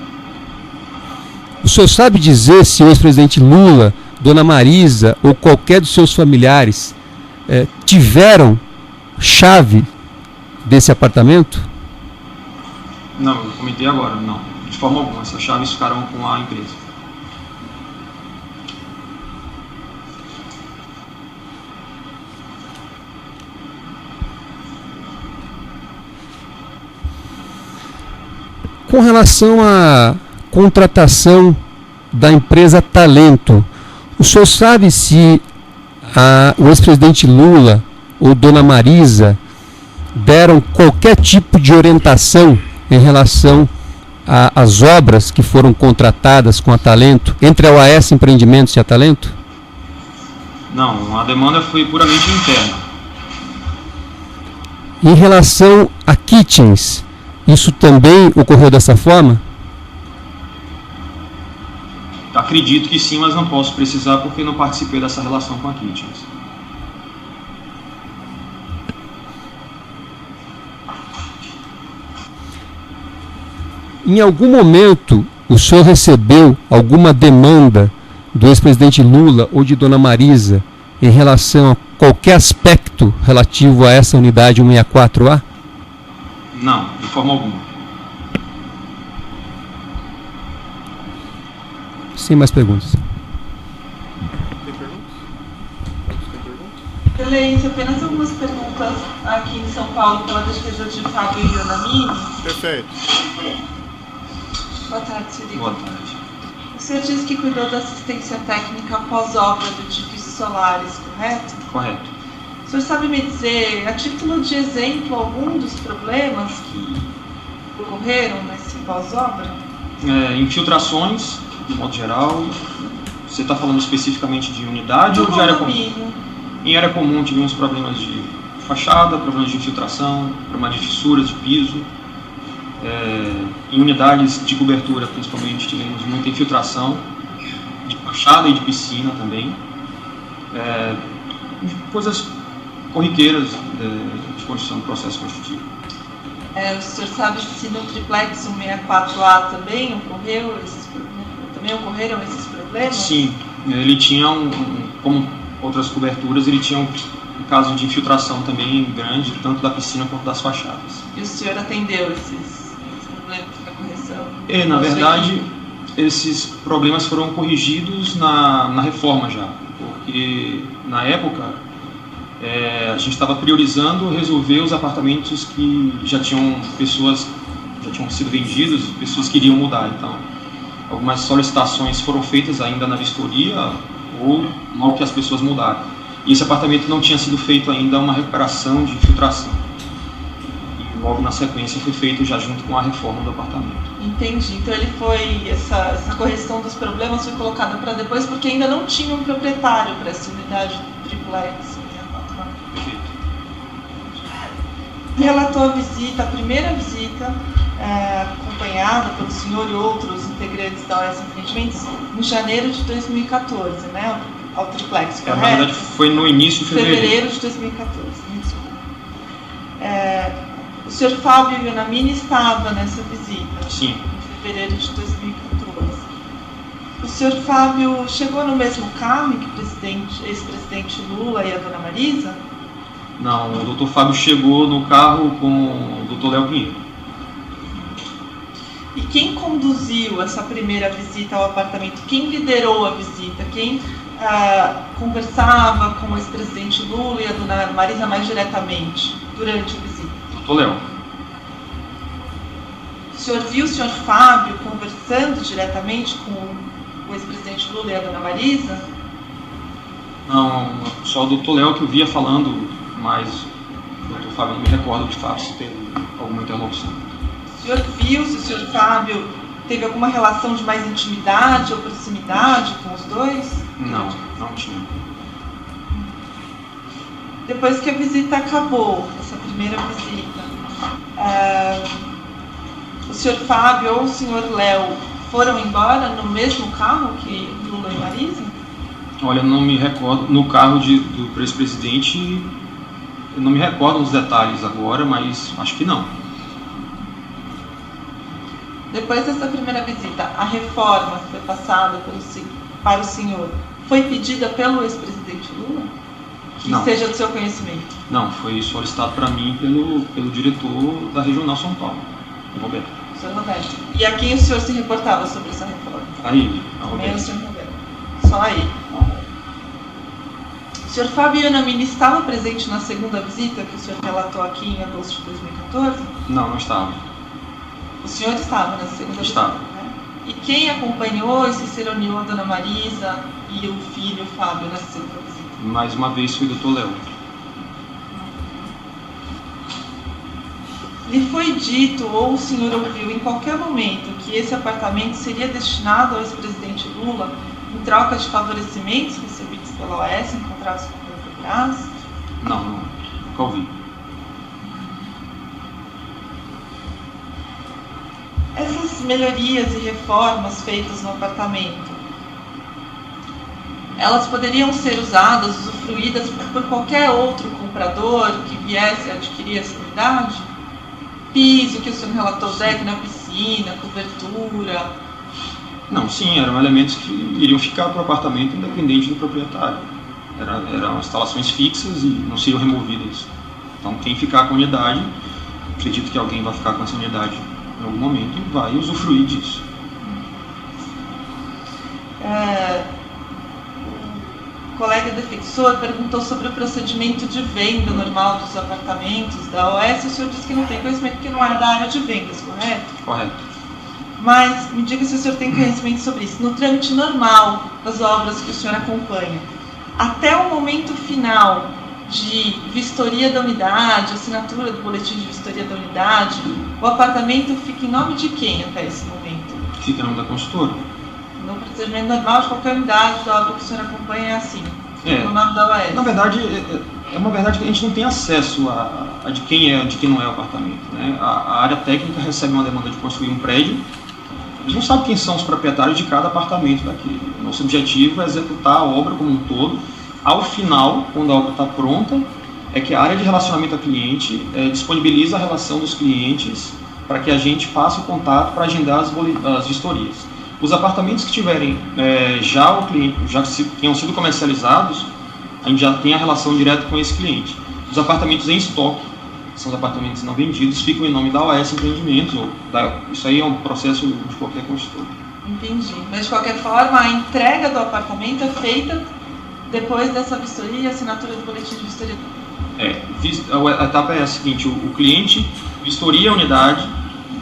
O senhor sabe dizer se o ex-presidente Lula, dona Marisa ou qualquer dos seus familiares tiveram chave desse apartamento? Não, eu comentei agora, não. De forma alguma, essas chaves ficaram com a empresa. Com relação à contratação da empresa Talento, o senhor sabe se o ex-presidente Lula ou dona Marisa deram qualquer tipo de orientação em relação às obras que foram contratadas com a Talento, entre a OAS Empreendimentos e a Talento? Não, a demanda foi puramente interna. Em relação a kitchens, isso também ocorreu dessa forma? Acredito que sim, mas não posso precisar porque não participei dessa relação com a Kitchens. Em algum momento, o senhor recebeu alguma demanda do ex-presidente Lula ou de Dona Marisa em relação a qualquer aspecto relativo a essa unidade 164A? Não, de forma alguma. Sem mais perguntas. Tem perguntas? Todos têm perguntas? Excelência, apenas algumas perguntas aqui em São Paulo pela defesa de Fábio Ionamini. Perfeito. Boa tarde, senhor Igor. Boa tarde. O senhor disse que cuidou da assistência técnica pós-obra do edifício Solares, correto? Correto. O senhor sabe me dizer, a título de exemplo, algum dos problemas que ocorreram nesse pós-obra? Infiltrações, de modo geral. Você está falando especificamente de unidade ou de área comum? Em área comum tivemos problemas de fachada, problemas de infiltração, problemas de fissuras de piso. Em unidades de cobertura, principalmente, tivemos muita infiltração de fachada e de piscina também. Coisas corriqueiras de construção do processo construtivo. O senhor sabe se no triplex 164A também ocorreram esses problemas? Sim, ele tinha como outras coberturas, ele tinha um caso de infiltração também grande, tanto da piscina quanto das fachadas. E o senhor atendeu esses problemas da correção? Na verdade, esses problemas foram corrigidos na reforma já, porque na época a gente estava priorizando resolver os apartamentos que já tinham sido vendidos, pessoas que iriam mudar. Então, algumas solicitações foram feitas ainda na vistoria ou logo que as pessoas mudaram. E esse apartamento não tinha sido feito ainda uma recuperação de infiltração. E logo na sequência foi feito já junto com a reforma do apartamento. Entendi. Então essa correção dos problemas foi colocada para depois porque ainda não tinha um proprietário para essa unidade triplex. Perfeito. Relatou a primeira visita, acompanhada pelo senhor e outros integrantes da OS Empreendimentos, em janeiro de 2014, né? Ao triplex, correto? Na verdade, foi no início de fevereiro de 2014. O senhor Fábio Ionamini estava nessa visita? Sim. Em fevereiro de 2014. O senhor Fábio chegou no mesmo carro que o ex-presidente Lula e a dona Marisa? Não, o Dr. Fábio chegou no carro com o Dr. Léo Pinheiro. E quem conduziu essa primeira visita ao apartamento? Quem liderou a visita? Quem conversava com o ex-presidente Lula e a dona Marisa mais diretamente durante a visita? Dr. Léo. O senhor viu o senhor Fábio conversando diretamente com o ex-presidente Lula e a dona Marisa? Não, só o Dr. Léo que eu via falando, mas o Dr. Fábio não me recordo de fato se teve alguma interlocução. O senhor viu se o senhor Fábio teve alguma relação de mais intimidade ou proximidade com os dois? Não, não tinha. Depois que a visita acabou, essa primeira visita, o senhor Fábio ou o senhor Léo foram embora no mesmo carro que Lula e Marisa? Olha, não me recordo. No carro do ex-presidente, eu não me recordo os detalhes agora, mas acho que não. Depois dessa primeira visita, a reforma que foi passada para o senhor foi pedida pelo ex-presidente Lula? Que não. Seja do seu conhecimento? Não, foi solicitado para mim pelo diretor da Regional São Paulo, o Roberto. O senhor Roberto. E a quem o senhor se reportava sobre essa reforma? A ele, a Também Roberto. o senhor Roberto. Só a ele. O senhor Fábio Ionamini estava presente na segunda visita que o senhor relatou aqui em agosto de 2014? Não, não estava. O senhor estava na segunda Estava. visita, né? E quem acompanhou e se reuniu a dona Marisa e o filho Fábio nessa segunda visita? Mais uma vez foi o Dr. Léo. Lhe foi dito ou o senhor ouviu em qualquer momento que esse apartamento seria destinado ao ex-presidente Lula em troca de favorecimentos recebidos pela OAS em contratos com a Petrobras? Não, nunca ouvi. Essas melhorias e reformas feitas no apartamento elas poderiam ser usadas, usufruídas por qualquer outro comprador que viesse a adquirir essa unidade? Piso, que o senhor relatou, deck na piscina, cobertura. Não, sim, eram elementos que iriam ficar para o apartamento independente do proprietário. Eram instalações fixas e não seriam removidas. Então, quem ficar com a unidade, acredito que alguém vai ficar com essa unidade em algum momento e vai usufruir disso. O colega defensor perguntou sobre o procedimento de venda normal dos apartamentos da OS. O senhor disse que não tem conhecimento, porque não é da área de vendas, correto? Correto. Mas me diga se o senhor tem conhecimento sobre isso. No trâmite normal das obras que o senhor acompanha, até o momento final de vistoria da unidade, assinatura do boletim de vistoria da unidade, o apartamento fica em nome de quem até esse momento? Fica em nome da consultora. No procedimento normal de qualquer unidade da obra que o senhor acompanha é assim, no nome da OAS. Na verdade, é uma verdade que a gente não tem acesso a de quem é, de quem não é o apartamento, né? A área técnica recebe uma demanda de construir um prédio, eles não sabem quem são os proprietários de cada apartamento daquele. Nosso objetivo é executar a obra como um todo. Ao final, quando a obra está pronta, é que a área de relacionamento ao cliente disponibiliza a relação dos clientes para que a gente faça o contato para agendar as vistorias. Os apartamentos que tiverem já tenham sido comercializados, a gente já tem a relação direta com esse cliente. Os apartamentos em estoque, são os apartamentos não vendidos, ficam em nome da OAS Empreendimentos. Isso aí é um processo de qualquer construtor. Entendi. Mas de qualquer forma, a entrega do apartamento é feita depois dessa vistoria e assinatura do boletim de vistoria. A etapa é a seguinte: o cliente vistoria a unidade.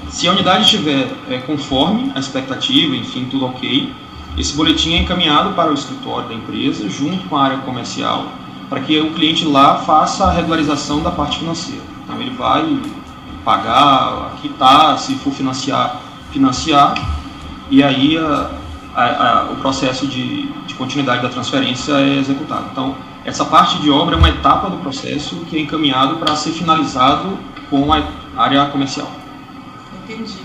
Se a unidade estiver conforme a expectativa, enfim, tudo ok, esse boletim é encaminhado para o escritório da empresa, junto com a área comercial, para que o cliente lá faça a regularização da parte financeira. Então ele vai pagar, quitar, se for financiar, e aí o processo de continuidade da transferência é executado. Então, essa parte de obra é uma etapa do processo que é encaminhado para ser finalizado com a área comercial. Entendi.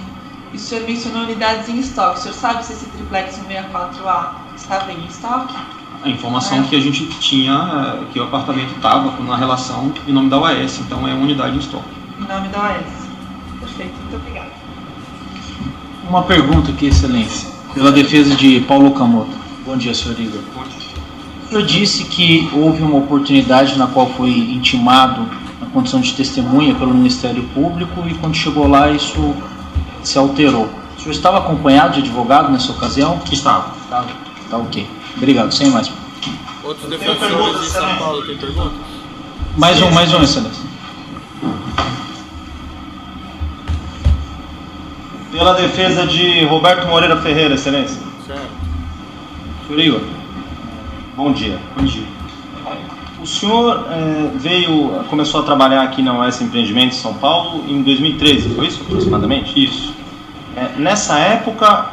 E o senhor mencionou unidades em estoque. O senhor sabe se esse triplex 164A estava em estoque? A informação que a gente tinha que o apartamento estava na relação em nome da OAS, então é uma unidade em estoque. Em nome da OAS. Perfeito, muito obrigado. Uma pergunta aqui, Excelência, pela defesa de Paulo Camoto. Bom dia, senhor Igor. Bom dia. O senhor disse que houve uma oportunidade na qual foi intimado na condição de testemunha pelo Ministério Público e quando chegou lá isso se alterou. O senhor estava acompanhado de advogado nessa ocasião? Estava. Tá ok. Obrigado, sem mais. Outros defensores de São Paulo têm perguntas? Mais um, Excelência. Pela defesa de Roberto Moreira Ferreira, Excelência. Certo. Senhor Igor, bom dia. Bom dia. O senhor começou a trabalhar aqui na OAS Empreendimentos em São Paulo em 2013, foi isso aproximadamente? Isso. Nessa época,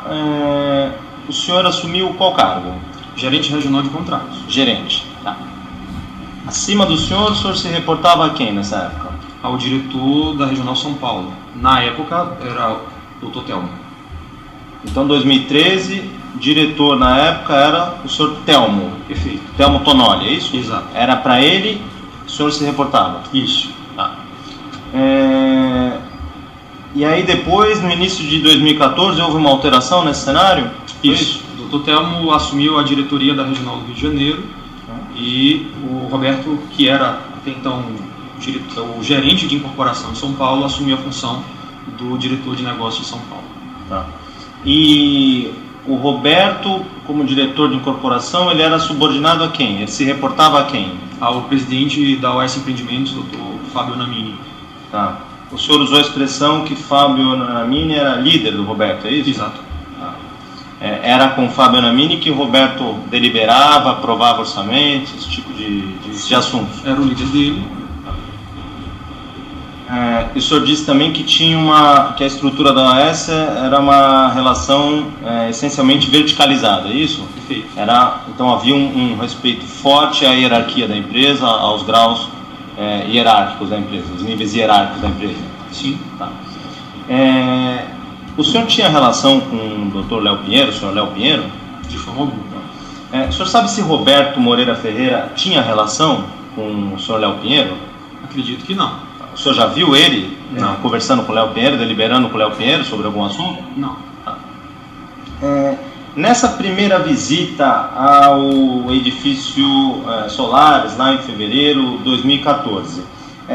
o senhor assumiu qual cargo? Gerente regional de contratos. Gerente. Tá. Acima do senhor, o senhor se reportava a quem nessa época? Ao diretor da Regional São Paulo. Na época era o Dr. Telmo. Então, 2013, diretor na época era o senhor Telmo. Perfeito. Telmo Tonoli, é isso? Exato. Era para ele, o senhor se reportava? Isso. Tá. E aí depois, no início de 2014, houve uma alteração nesse cenário? Isso. O Dr. Telmo assumiu a diretoria da Regional do Rio de Janeiro e o Roberto, que era até então o gerente de incorporação de São Paulo, assumiu a função do diretor de negócios de São Paulo. Tá. E o Roberto, como diretor de incorporação, ele era subordinado a quem? Ele se reportava a quem? Ao presidente da OAS Empreendimentos, Dr. Fábio Namini. Tá. O senhor usou a expressão que Fábio Namini era líder do Roberto, é isso? Exato. Era com Fábio Namini que o Roberto deliberava, aprovava orçamentos, esse tipo de assuntos? Era o líder dele. E o senhor disse também que que a estrutura da OAS era uma relação essencialmente verticalizada, é isso? Perfeito. Então havia um respeito forte à hierarquia da empresa, aos graus hierárquicos da empresa, os níveis hierárquicos da empresa. Sim. Tá. O senhor tinha relação com o Dr. Léo Pinheiro, o senhor Léo Pinheiro? De forma alguma. O senhor sabe se Roberto Moreira Ferreira tinha relação com o senhor Léo Pinheiro? Acredito que não. O senhor já viu ele conversando com o Léo Pinheiro, deliberando com o Léo Pinheiro sobre algum assunto? Não. Nessa primeira visita ao edifício Solares, lá em fevereiro de 2014,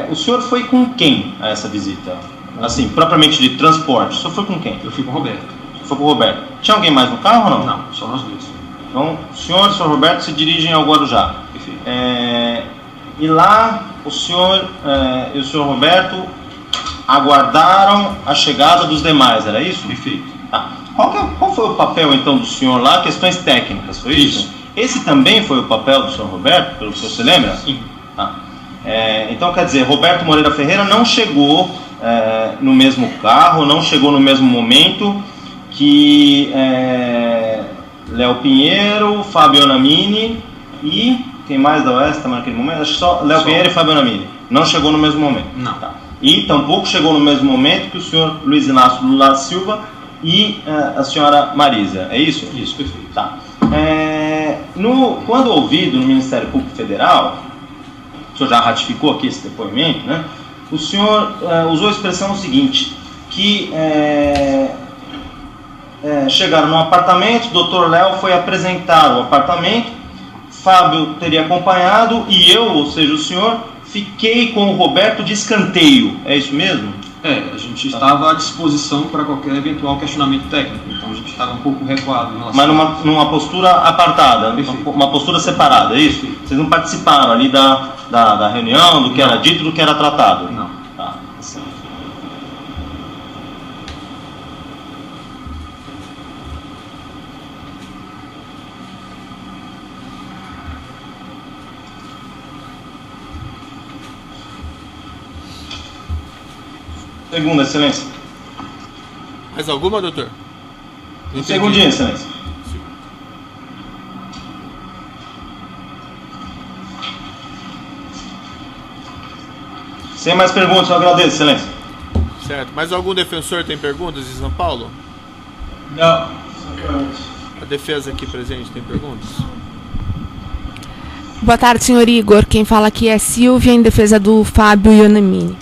o senhor foi com quem a essa visita? Assim, propriamente de transporte, o senhor foi com quem? Eu fui com o Roberto. Foi com o Roberto. Tinha alguém mais no carro ou não? Não, só nós dois. Então, o senhor e o senhor Roberto se dirigem ao Guarujá. Perfeito. E lá, o senhor e o senhor Roberto aguardaram a chegada dos demais, era isso? Perfeito. Tá. Qual foi o papel, então, do senhor lá? Questões técnicas, foi isso? Esse também foi o papel do senhor Roberto, pelo que o senhor se lembra? Sim. Tá. Então, quer dizer, Roberto Moreira Ferreira não chegou no mesmo carro, não chegou no mesmo momento que Léo Pinheiro, Fábio Anamini e quem mais da Oeste estava naquele momento? Acho que só Léo Pinheiro e Fábio Anamini. Não chegou no mesmo momento. Não. Tá. E tampouco chegou no mesmo momento que o senhor Luiz Inácio Lula da Silva e a senhora Marisa. É isso? Isso, perfeito. Tá. Quando ouvido no Ministério Público Federal, o senhor já ratificou aqui esse depoimento, né? O senhor usou a expressão seguinte, que chegaram no apartamento, o doutor Léo foi apresentar o apartamento, Fábio teria acompanhado e eu, ou seja, o senhor, fiquei com o Roberto de escanteio. É isso mesmo? A gente estava à disposição para qualquer eventual questionamento técnico, então a gente estava um pouco recuado em relação. Mas numa postura apartada, Perfeito. Uma postura separada, é isso? Perfeito. Vocês não participaram ali da reunião, do que era dito, do que era tratado? Não. Tá. Segunda, excelência. Mais alguma, doutor? Segundinha, excelência. Sem mais perguntas, eu agradeço, excelência. Certo. Mais algum defensor tem perguntas de São Paulo? Não. A defesa aqui presente tem perguntas? Boa tarde, senhor Igor. Quem fala aqui é Silvia, em defesa do Fábio Ionamini.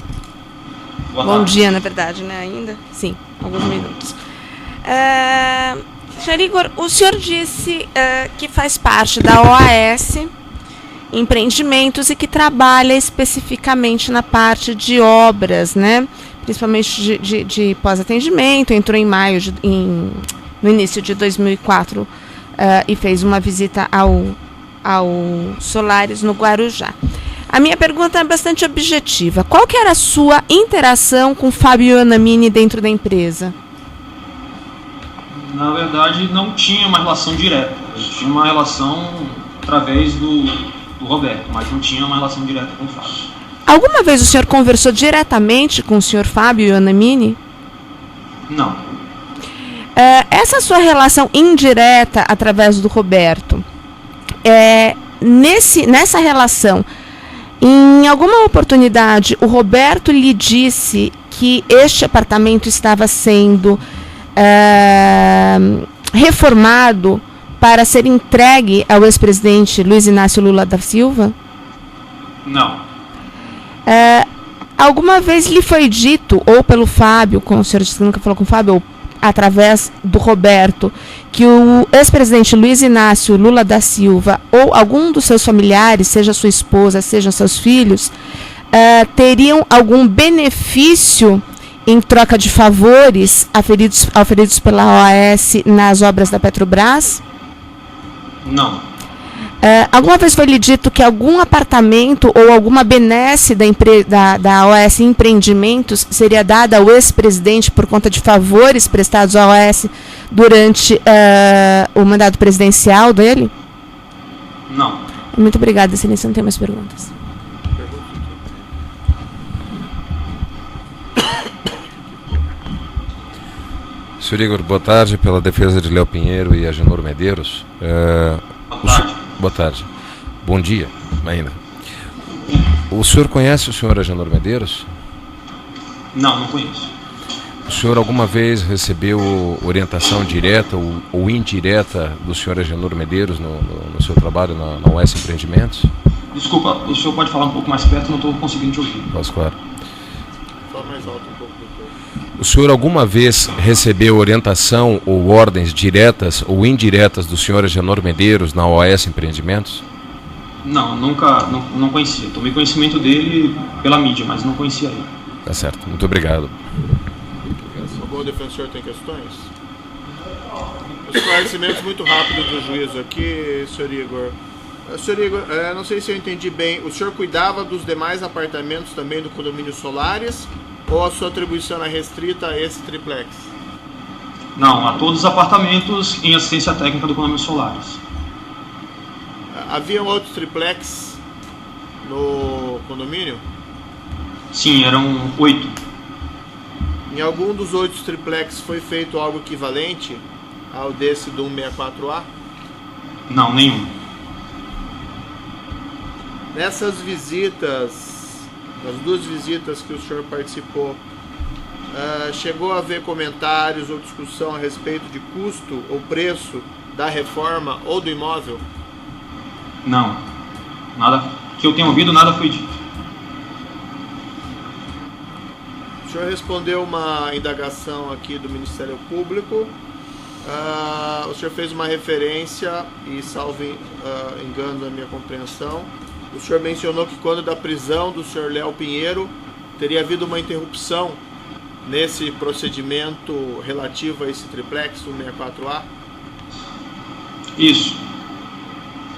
Bom dia, na verdade, né? Ainda? Sim, alguns minutos. Senhor Igor, o senhor disse que faz parte da OAS Empreendimentos e que trabalha especificamente na parte de obras, né? Principalmente de pós-atendimento. Entrou em maio, no início de 2004, e fez uma visita ao Solares no Guarujá. A minha pergunta é bastante objetiva. Qual que era a sua interação com Fábio Ionamini dentro da empresa? Na verdade, não tinha uma relação direta. A gente tinha uma relação através do Roberto, mas não tinha uma relação direta com o Fábio. Alguma vez o senhor conversou diretamente com o senhor Fábio Ionamini? Não. Essa sua relação indireta através do Roberto, nessa relação, em alguma oportunidade, o Roberto lhe disse que este apartamento estava sendo reformado para ser entregue ao ex-presidente Luiz Inácio Lula da Silva? Não. Alguma vez lhe foi dito, ou pelo Fábio, como o senhor disse que nunca falou com o Fábio, ou através do Roberto, que o ex-presidente Luiz Inácio Lula da Silva ou algum dos seus familiares, seja sua esposa, sejam seus filhos, teriam algum benefício em troca de favores auferidos pela OAS nas obras da Petrobras? Não. Alguma vez foi lhe dito que algum apartamento ou alguma benesse da OAS Empreendimentos seria dada ao ex-presidente por conta de favores prestados à OAS durante o mandato presidencial dele? Não. Muito obrigada, excelência. Não tem mais perguntas. Senhor Igor, boa tarde, pela defesa de Léo Pinheiro e Agenor Medeiros. Boa tarde. Bom dia, ainda. O senhor conhece o senhor Agenor Medeiros? Não conheço. O senhor alguma vez recebeu orientação direta ou indireta do senhor Agenor Medeiros no seu trabalho na OS Empreendimentos? Desculpa, o senhor pode falar um pouco mais perto, não estou conseguindo te ouvir. Posso, claro. Só mais alto um pouco do O senhor alguma vez recebeu orientação ou ordens diretas ou indiretas do senhor Agenor Medeiros na OS Empreendimentos? Não, nunca, não conhecia. Tomei conhecimento dele pela mídia, mas não conhecia ele. Tá certo, muito obrigado. Algum defensor tem questões? Esclarecimentos muito rápidos do juízo aqui, senhor Igor. Senhor Igor, não sei se eu entendi bem, o senhor cuidava dos demais apartamentos também do condomínio Solares, ou a sua atribuição é restrita a esse triplex? Não, a todos os apartamentos em assistência técnica do condomínio Solares. Havia outros triplex no condomínio? Sim, eram 8. Em algum dos 8 triplex foi feito algo equivalente ao desse do 164A? Não, nenhum. Nessas visitas, nas 2 visitas que o senhor participou, chegou a haver comentários ou discussão a respeito de custo ou preço da reforma ou do imóvel? Não. Nada que eu tenha ouvido, nada foi dito. O senhor respondeu uma indagação aqui do Ministério Público. O senhor fez uma referência, e salvo engano da minha compreensão, o senhor mencionou que quando da prisão do senhor Léo Pinheiro teria havido uma interrupção nesse procedimento relativo a esse triplex, 164A? Isso.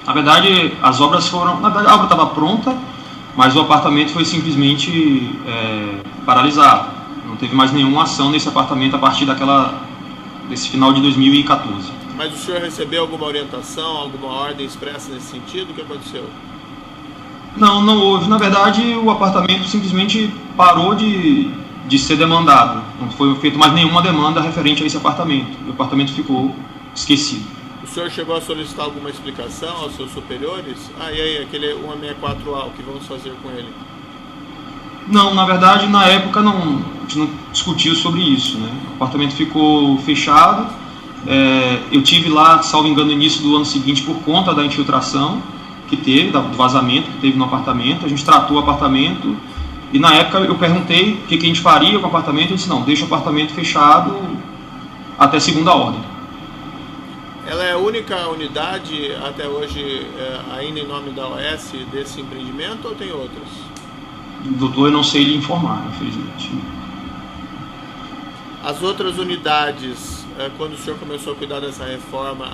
Na verdade, as obras foram... Na verdade, a obra estava pronta, mas o apartamento foi simplesmente paralisado. Não teve mais nenhuma ação nesse apartamento a partir desse final de 2014. Mas o senhor recebeu alguma orientação, alguma ordem expressa nesse sentido? O que aconteceu? Não houve. Na verdade, o apartamento simplesmente parou de ser demandado. Não foi feita mais nenhuma demanda referente a esse apartamento. O apartamento ficou esquecido. O senhor chegou a solicitar alguma explicação aos seus superiores? E aí, aquele 164A, o que vamos fazer com ele? Não, na verdade, na época a gente não discutiu sobre isso, né? O apartamento ficou fechado. Eu tive lá, salvo engano, no início do ano seguinte por conta da infiltração que teve, do vazamento que teve no apartamento. A gente tratou o apartamento e na época eu perguntei o que a gente faria com o apartamento. Eu disse, não, deixa o apartamento fechado até segunda ordem. Ela é a única unidade até hoje ainda em nome da OS desse empreendimento ou tem outras? Doutor, eu não sei lhe informar, infelizmente. As outras unidades, quando o senhor começou a cuidar dessa reforma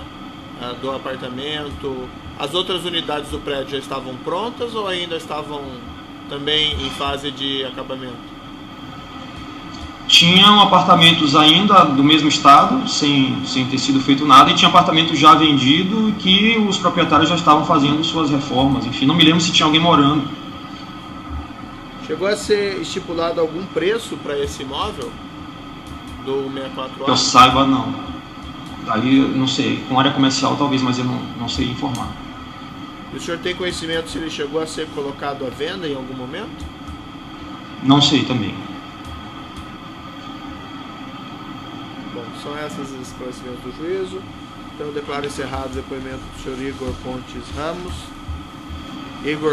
do apartamento, as outras unidades do prédio já estavam prontas ou ainda estavam também em fase de acabamento? Tinham apartamentos ainda do mesmo estado, sem ter sido feito nada, e tinha apartamento já vendido e que os proprietários já estavam fazendo suas reformas. Enfim, não me lembro se tinha alguém morando. Chegou a ser estipulado algum preço para esse imóvel do 164A? Que eu saiba, não. Daí, não sei, com área comercial talvez, mas eu não sei informar. E o senhor tem conhecimento se ele chegou a ser colocado à venda em algum momento? Não sei também. Bom, são esses os esclarecimentos do juízo. Então eu declaro encerrado o depoimento do senhor Igor Pontes Ramos. Igor